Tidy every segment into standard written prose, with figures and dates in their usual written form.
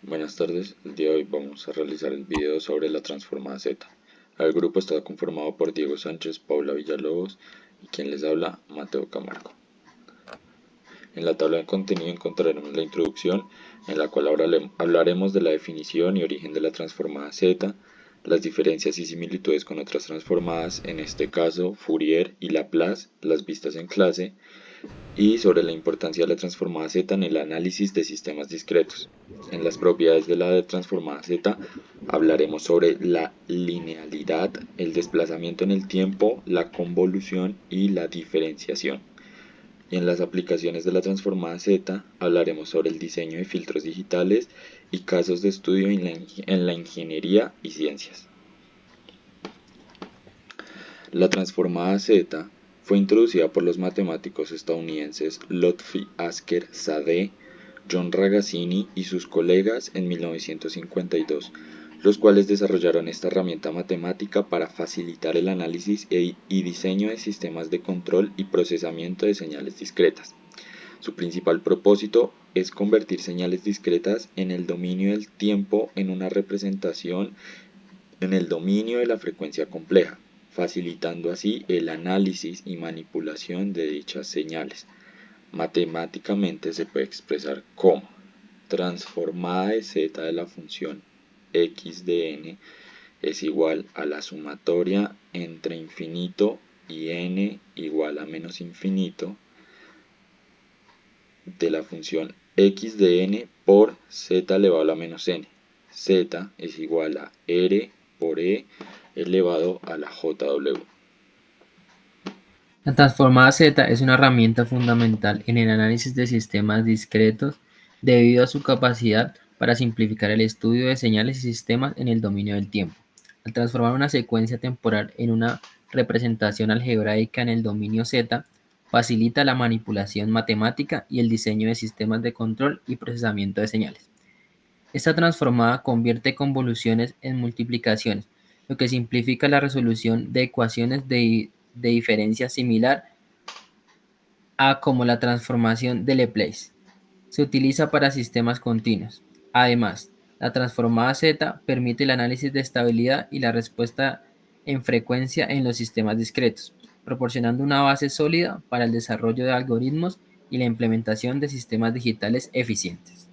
Buenas tardes, el día de hoy vamos a realizar el video sobre la transformada Z. El grupo está conformado por Diego Sánchez, Paula Villalobos y quien les habla, Mateo Camargo. En la tabla de contenido encontraremos la introducción, en la cual hablaremos de la definición y origen de la transformada Z, las diferencias y similitudes con otras transformadas, en este caso Fourier y Laplace, las vistas en clase, y sobre la importancia de la transformada Z en el análisis de sistemas discretos. En las propiedades de la transformada Z hablaremos sobre la linealidad, el desplazamiento en el tiempo, la convolución y la diferenciación. Y en las aplicaciones de la transformada Z hablaremos sobre el diseño de filtros digitales y casos de estudio en la ingeniería y ciencias. La transformada Z fue introducida por los matemáticos estadounidenses Lotfi Asker Zadeh, John Ragazzini y sus colegas en 1952, los cuales desarrollaron esta herramienta matemática para facilitar el análisis y diseño de sistemas de control y procesamiento de señales discretas. Su principal propósito es convertir señales discretas en el dominio del tiempo en una representación en el dominio de la frecuencia compleja, facilitando así el análisis y manipulación de dichas señales. Matemáticamente se puede expresar como transformada de z de la función x de n es igual a la sumatoria entre infinito y n igual a menos infinito de la función x de n por z elevado a la menos n. Z es igual a r por e elevado a la jw. La transformada Z es una herramienta fundamental en el análisis de sistemas discretos debido a su capacidad para simplificar el estudio de señales y sistemas en el dominio del tiempo. Al transformar una secuencia temporal en una representación algebraica en el dominio Z, facilita la manipulación matemática y el diseño de sistemas de control y procesamiento de señales. Esta transformada convierte convoluciones en multiplicaciones, lo que simplifica la resolución de ecuaciones de diferencia similar a como la transformación de Laplace. Se utiliza para sistemas continuos. Además, la transformada Z permite el análisis de estabilidad y la respuesta en frecuencia en los sistemas discretos, proporcionando una base sólida para el desarrollo de algoritmos y la implementación de sistemas digitales eficientes.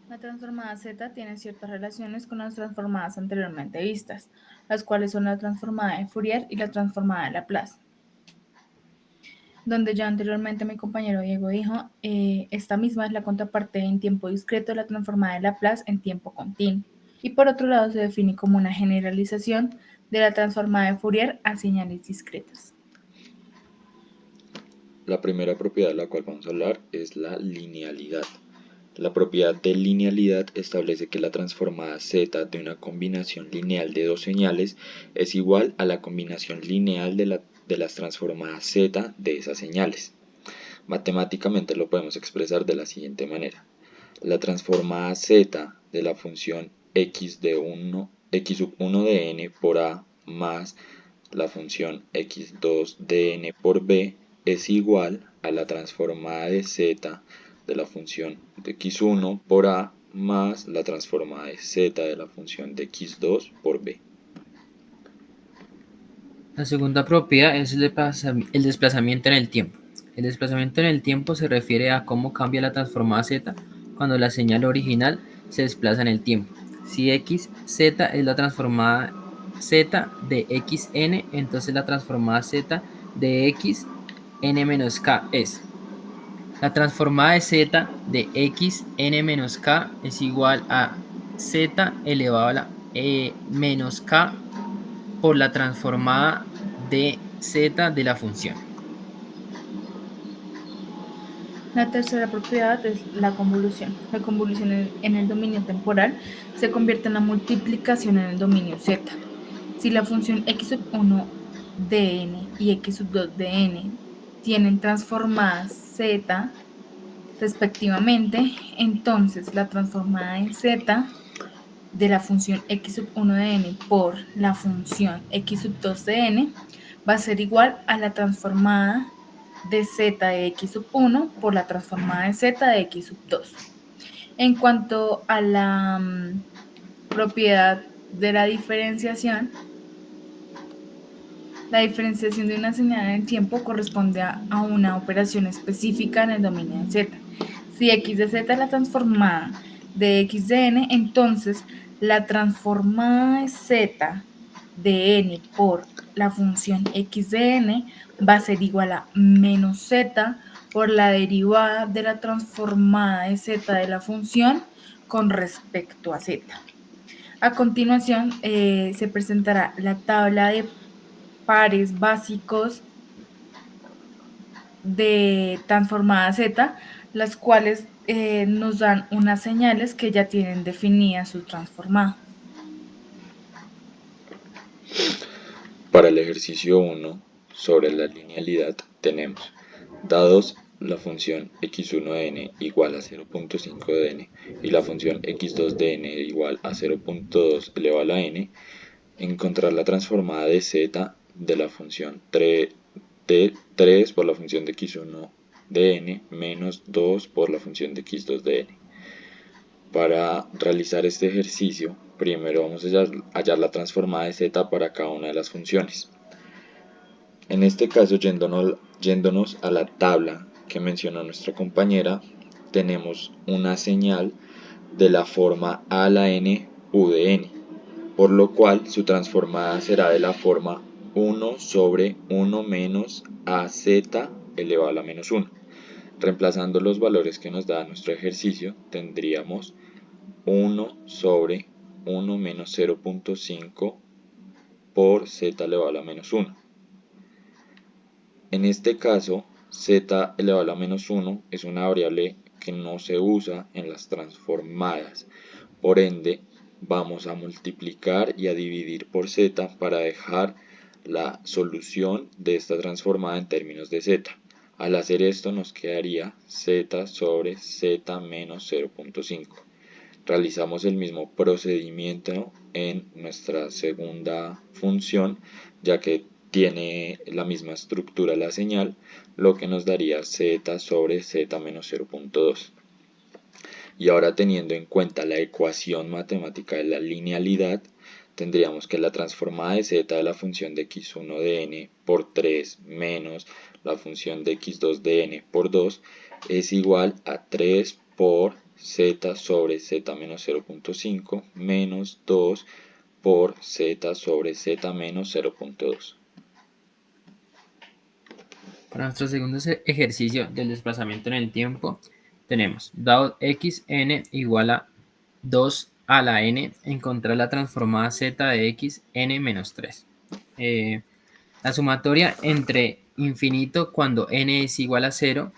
La transformada Z tiene ciertas relaciones con las transformadas anteriormente vistas, las cuales son la transformada de Fourier y la transformada de Laplace. Donde ya anteriormente mi compañero Diego dijo, esta misma es la contraparte en tiempo discreto de la transformada de Laplace en tiempo continuo. Y por otro lado se define como una generalización de la transformada de Fourier a señales discretas. La primera propiedad de la cual vamos a hablar es la linealidad. La propiedad de linealidad establece que la transformada z de una combinación lineal de dos señales es igual a la combinación lineal de las transformadas z de esas señales. Matemáticamente lo podemos expresar de la siguiente manera. La transformada z de la función x sub 1 de n por a más la función x2 de n por b es igual a la transformada de z de la función de x1 por a más la transformada de z de la función de x2 por b. La segunda propiedad es el desplazamiento en el tiempo. El desplazamiento en el tiempo se refiere a cómo cambia la transformada z cuando la señal original se desplaza en el tiempo. Si z es la transformada z de xn, entonces la transformada z de x n menos k es. La transformada de z de x n menos k es igual a z elevado a la menos k por la transformada de z de la función. La tercera propiedad es la convolución. La convolución en el dominio temporal se convierte en la multiplicación en el dominio z. Si la función x sub 1 de n y x sub 2 de n tienen transformadas z respectivamente, entonces la transformada en z de la función x sub 1 de n por la función x sub 2 de n va a ser igual a la transformada de z de x sub 1 por la transformada de z de x sub 2. En cuanto a la propiedad de la diferenciación de una señal en el tiempo corresponde a una operación específica en el dominio de z. Si x de z es la transformada de x de n, entonces la transformada de z de n por la función x de n va a ser igual a menos z por la derivada de la transformada de z de la función con respecto a z. A continuación se presentará la tabla de pares básicos de transformada z, las cuales nos dan unas señales que ya tienen definida su transformada. Para el ejercicio 1 sobre la linealidad tenemos dados la función x1 de n igual a 0.5 de n y la función x2 de n igual a 0.2 elevado a la n, encontrar la transformada de z de la función 3 por la función de x1 de n menos 2 por la función de x2 de n. Para realizar este ejercicio, primero vamos a hallar la transformada de z para cada una de las funciones. En este caso, yéndonos a la tabla que mencionó nuestra compañera, tenemos una señal de la forma a a la n u de n, por lo cual su transformada será de la forma 1 sobre 1 menos az elevado a la menos 1. Reemplazando los valores que nos da nuestro ejercicio, tendríamos 1 sobre 1 menos 0.5 por z elevado a la menos 1. En este caso, z elevado a la menos 1 es una variable que no se usa en las transformadas. Por ende, vamos a multiplicar y a dividir por z para dejar la solución de esta transformada en términos de z. Al hacer esto nos quedaría z sobre z menos 0.5. Realizamos el mismo procedimiento en nuestra segunda función, ya que tiene la misma estructura la señal, lo que nos daría z sobre z menos 0.2. Y ahora, teniendo en cuenta la ecuación matemática de la linealidad, tendríamos que la transformada de z de la función de x1 de n por 3 menos la función de x2 de n por 2 es igual a 3 por z sobre z menos 0.5 menos 2 por z sobre z menos 0.2. Para nuestro segundo ejercicio del desplazamiento en el tiempo, tenemos dado xn igual a 2 a la n, encontrar la transformada z de x n menos 3. La sumatoria entre infinito cuando n es igual a 0.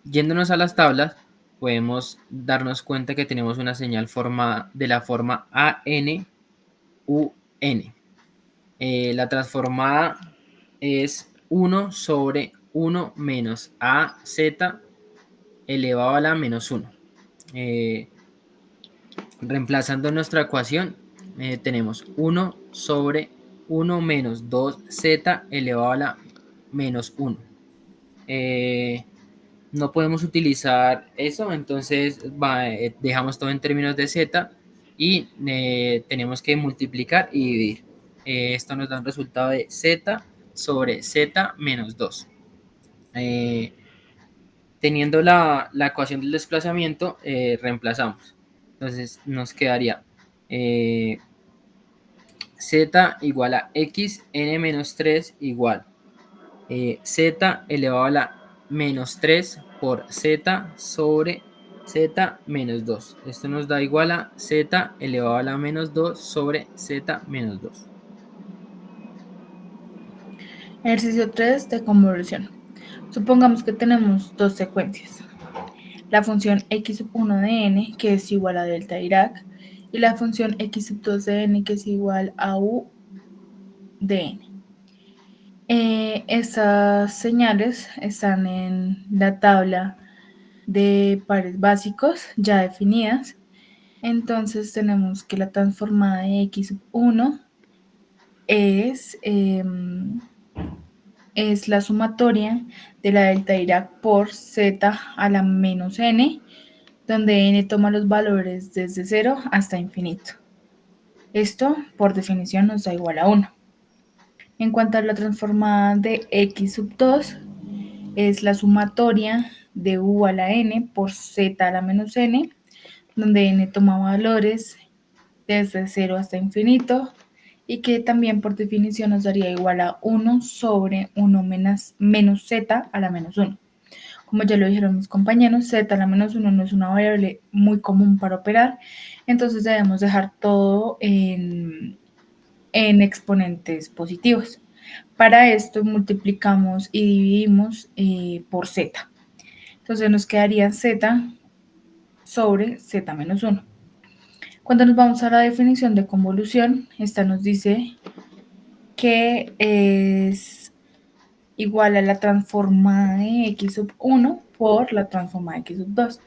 Yéndonos a las tablas, podemos darnos cuenta que tenemos una señal formada de la forma AN, UN. La transformada es 1 sobre 1 menos AZ elevado a la menos 1. Reemplazando nuestra ecuación, tenemos 1 sobre 1 menos 2Z elevado a la menos 1. No podemos utilizar eso, entonces dejamos todo en términos de z y tenemos que multiplicar y dividir. Esto nos da un resultado de z sobre z menos 2. Teniendo la ecuación del desplazamiento, reemplazamos. Entonces nos quedaría z igual a x n menos 3 igual z elevado a la menos 3 por z sobre z menos 2. Esto nos da igual a z elevado a la menos 2 sobre z menos 2. Ejercicio 3 de convolución. Supongamos que tenemos dos secuencias. La función x1 de n, que es igual a delta Dirac, y la función x2 de n, que es igual a u de n. Estas señales están en la tabla de pares básicos ya definidas. Entonces tenemos que la transformada de x1 es es la sumatoria de la delta Dirac por z a la menos n, donde n toma los valores desde 0 hasta infinito. Esto, por definición, nos da igual a 1. En cuanto a la transformada de x sub 2, es la sumatoria de u a la n por z a la menos n, donde n toma valores desde 0 hasta infinito, y que también por definición nos daría igual a 1 sobre 1 menos z a la menos 1. Como ya lo dijeron mis compañeros, z a la menos 1 no es una variable muy común para operar, entonces debemos dejar todo en exponentes positivos. Para esto multiplicamos y dividimos por z. Entonces nos quedaría z sobre z menos 1. Cuando nos vamos a la definición de convolución, esta nos dice que es igual a la transformada de x sub 1 por la transformada de x sub 2.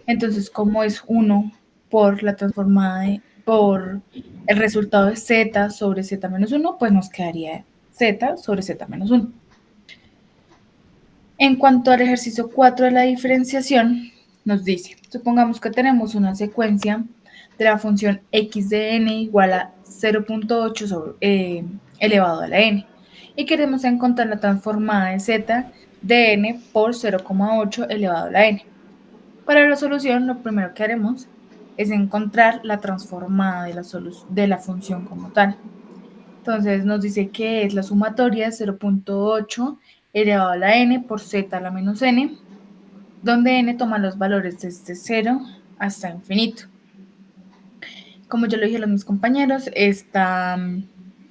Entonces, como es 1 por la transformada por el resultado de z sobre z menos 1, pues nos quedaría z sobre z menos 1. En cuanto al ejercicio 4 de la diferenciación, nos dice, supongamos que tenemos una secuencia de la función x de n igual a 0.8 elevado a la n, y queremos encontrar la transformada de z de n por 0,8 elevado a la n. Para la solución, lo primero que haremos es encontrar la transformada de la función como tal. Entonces nos dice que es la sumatoria de 0.8 elevado a la n por z a la menos n, donde n toma los valores desde 0 hasta infinito. Como ya lo dijeron mis compañeros, esta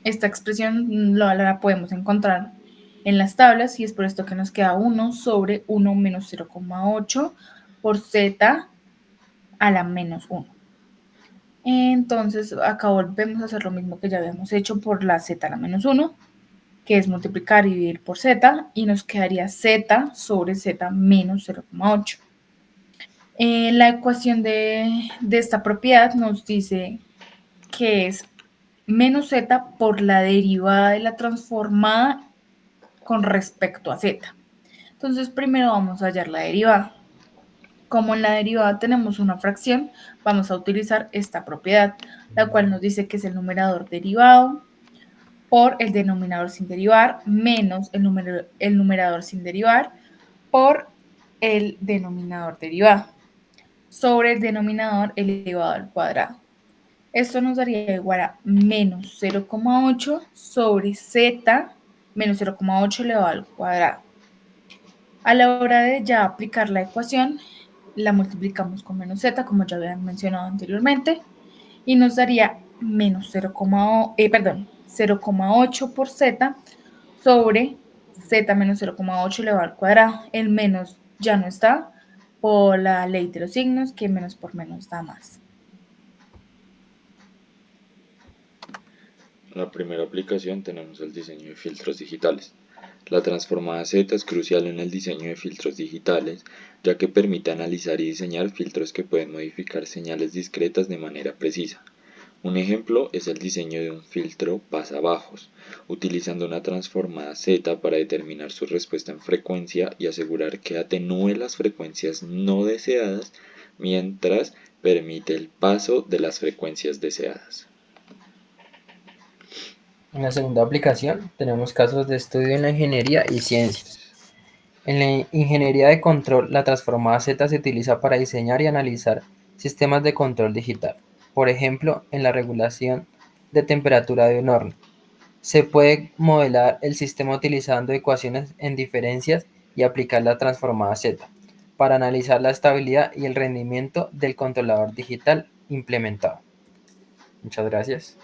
expresión la podemos encontrar en las tablas, y es por esto que nos queda 1 sobre 1 menos 0,8 por z a la menos 1. Entonces acá volvemos a hacer lo mismo que ya habíamos hecho por la z a la menos 1, que es multiplicar y dividir por z, y nos quedaría z sobre z menos 0,8. La ecuación de esta propiedad nos dice que es menos z por la derivada de la transformada con respecto a z. Entonces primero vamos a hallar la derivada. Como en la derivada tenemos una fracción, vamos a utilizar esta propiedad, la cual nos dice que es el numerador derivado por el denominador sin derivar menos el numerador sin derivar por el denominador derivado sobre el denominador elevado al cuadrado. Esto nos daría igual a menos 0,8 sobre z menos 0,8 elevado al cuadrado. A la hora de ya aplicar la ecuación, la multiplicamos con menos z, como ya habían mencionado anteriormente, y nos daría menos 0,8 por z sobre z menos 0,8 elevado al cuadrado. El menos ya no está por la ley de los signos, que menos por menos da más. En la primera aplicación tenemos el diseño de filtros digitales. La transformada Z es crucial en el diseño de filtros digitales, ya que permite analizar y diseñar filtros que pueden modificar señales discretas de manera precisa. Un ejemplo es el diseño de un filtro pasabajos, utilizando una transformada Z para determinar su respuesta en frecuencia y asegurar que atenúe las frecuencias no deseadas mientras permite el paso de las frecuencias deseadas. En la segunda aplicación tenemos casos de estudio en la ingeniería y ciencias. En la ingeniería de control, la transformada Z se utiliza para diseñar y analizar sistemas de control digital. Por ejemplo, en la regulación de temperatura de un horno. Se puede modelar el sistema utilizando ecuaciones en diferencias y aplicar la transformada Z para analizar la estabilidad y el rendimiento del controlador digital implementado. Muchas gracias.